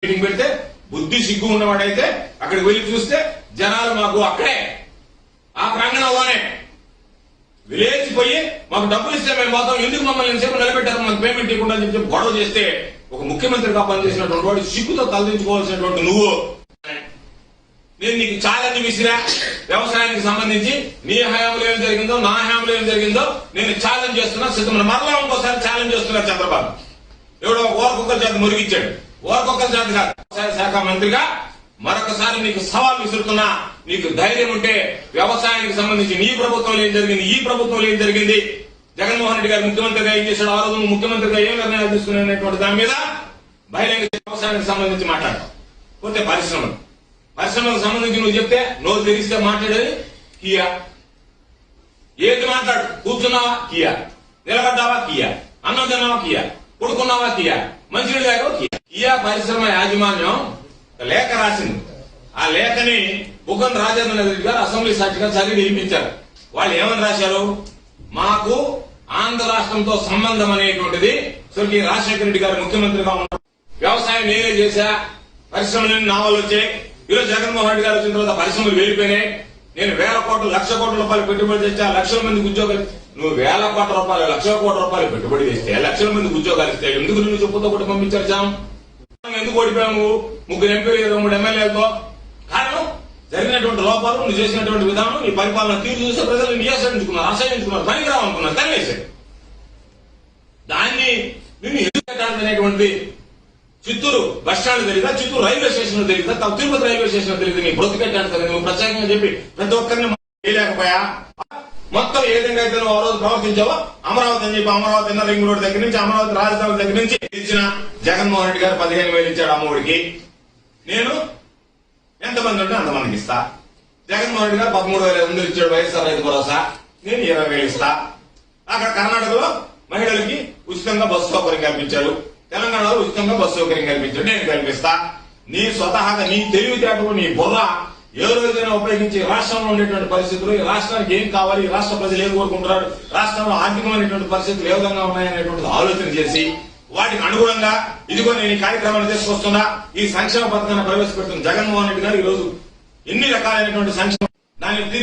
Meeting పెడితే బుద్ధి సిగ్గు ఉన్నవాడైతే అక్కడికి వెళ్లి చూస్తే జనాలు మాకు అక్కడే ఆ ప్రాంగణంలోనే విలేచిపోయి మాకు డబ్బులు ఇస్తే మేము పోతాం, ఎందుకు మమ్మల్ని ఎంతసేపు నిలబెట్టారు, మాకు పేమెంట్ ఇవ్వకుండా అని చెప్పి గొడవ చేస్తే ఒక ముఖ్యమంత్రిగా పనిచేసినటువంటి వాడు సిగ్గుతో తలదించుకోవాల్సినటువంటి నువ్వు, నేను నీకు ఛాలెంజ్ విసిరా వ్యవసాయానికి సంబంధించి నీ హయాంలో ఏం జరిగిందో నా హయాంలో ఏం జరిగిందో నేను ఛాలెంజ్ చేస్తున్నా, సిద్ధమైన మరలా ఇంకోసారి ఛాలెంజ్ చేస్తున్నారు చంద్రబాబు. ఎవడో ఓరకొక్కల చేత మురిగించాడు, ఓరకొక్కల చేత కాదు. వ్యవసాయ శాఖ మంత్రిగా మరొకసారి నీకు సవాల్ విసురుతున్నా, నీకు ధైర్యం ఉంటే వ్యవసాయానికి సంబంధించి నీ ప్రభుత్వంలో ఏం జరిగింది, ఈ ప్రభుత్వంలో ఏం జరిగింది, జగన్మోహన్ రెడ్డి గారు ముఖ్యమంత్రిగా ఏం చేశాడు, ఆ రోజు ముఖ్యమంత్రిగా ఏం నిర్ణయాలు తీసుకునేటువంటి దాని మీద బహిరంగ వ్యవసాయానికి సంబంధించి మాట్లాడతాం. పోతే పరిశ్రమలకు సంబంధించి నువ్వు చెప్తే నోరు తెరిస్తే మాట్లాడేది కియా. ఏది మాట్లాడు, కూర్చున్నావా కియా, నిలబడ్డావా కియా, అన్నం తిన్నావా కియా, కొడుకున్నావా కియా, మంచినీళ్ళు తాగావా కియా. కియా పరిశ్రమ యాజమాన్యం లేఖ రాసింది. ఆ లేఖని బుగ్గన రాజేంద్ర రెడ్డి గారు అసెంబ్లీ సాక్షిగా చదివి వినిపించారు. వాళ్ళు ఏమని రాశారు, మాకు ఆంధ్ర రాష్ట్రంతో సంబంధం అనేటువంటిది స్వర్గీయ రాజశేఖర రెడ్డి గారు ముఖ్యమంత్రిగా ఉన్నారు, వ్యవసాయం నేనే చేశా, పరిశ్రమలు నా వల్ల వచ్చాయి, ఈరోజు జగన్మోహన్ రెడ్డి గారు వచ్చిన తర్వాత పరిశ్రమలు వెళ్ళిపోయినాయి, నేను వేల కోట్లు లక్ష కోట్ల రూపాయలు పెట్టుబడి తెచ్చా, లక్షల మందికి ఉద్యోగాలు. నువ్వు వేల కోట్ల రూపాయలు లక్షల కోట్ల రూపాయలు పెట్టుబడి తెస్తే లక్షల మందికి ఉద్యోగాలు ఇస్తే ఎందుకు నువ్వు చెప్పుతో కూడా పంపించారు జామ్? ఎందుకు ఓడిపోయాము 3 ఎంపీలు 3 ఎమ్మెల్యేలతో? కారణం జరిగినటువంటి లోపాలు, నువ్వు చేసినటువంటి విధానం, నీ పరిపాలన తీరు చూస్తే ప్రజలు నిరాశించుకున్నారు, అసహించుకున్నారు, పనికిరావు అనుకున్నారు, తనివేశారు. దాన్ని నిన్ను ఎదుర్కొనేటువంటి చిత్తూరు బస్టాండ్ తెలియదా, చిత్తూరు రైల్వే స్టేషన్ తెలియదా, తిరుపతి రైల్వే స్టేషన్ తెలియదు, నీ బ్రతికెట్టాను కదా నువ్వు ప్రత్యేకంగా చెప్పి ప్రతి ఒక్కరిని చేయలేకపోయా. మొత్తం ఏ విధంగా అయితే నువ్వు ఆ రోజు ప్రవర్తించావో అమరావతి అని చెప్పి అమరావతి రింగ్ రోడ్ దగ్గర నుంచి అమరావతి రాజధాని దగ్గర నుంచి ఇచ్చిన జగన్మోహన్ రెడ్డి గారు 15,000 ఇచ్చాడు అమ్మఒడికి. నేను ఎంతమంది ఉంటే అంతమందికి ఇస్తా. జగన్మోహన్ రెడ్డి గారు 13,500 ఇచ్చాడు వైఎస్ఆర్ రైతు భరోసా, నేను 20,000 ఇస్తా. అక్కడ కర్ణాటకలో మహిళలకి ఉచితంగా బస్సు సౌకర్యం కల్పించాడు, తెలంగాణలో ఉచితంగా బస్సు సౌకర్యం కల్పించాడు, నేను కల్పిస్తా. నీ స్వతహాగా నీ తెలివితేటలు నీ బుర్ర ఏ రోజైనా ఉపయోగించి రాష్ట్రంలో ఉండేటువంటి పరిస్థితులు, ఈ రాష్ట్రానికి ఏం కావాలి, ఈ రాష్ట్ర ప్రజలు ఏం కోరుకుంటున్నారు, రాష్ట్రంలో ఆర్థికమైనటువంటి పరిస్థితులు ఏ విధంగా ఉన్నాయనేటువంటిది ఆలోచన చేసి వాటికి అనుగుణంగా ఇదిగో నేను ఈ కార్యక్రమాన్ని తీసుకొస్తున్నా, ఈ సంక్షేమ పథకాన్ని ప్రవేశపెడుతున్న జగన్మోహన్ రెడ్డి గారు ఈ రోజు ఎన్ని రకాలైనటువంటి సంక్షేమ దాన్ని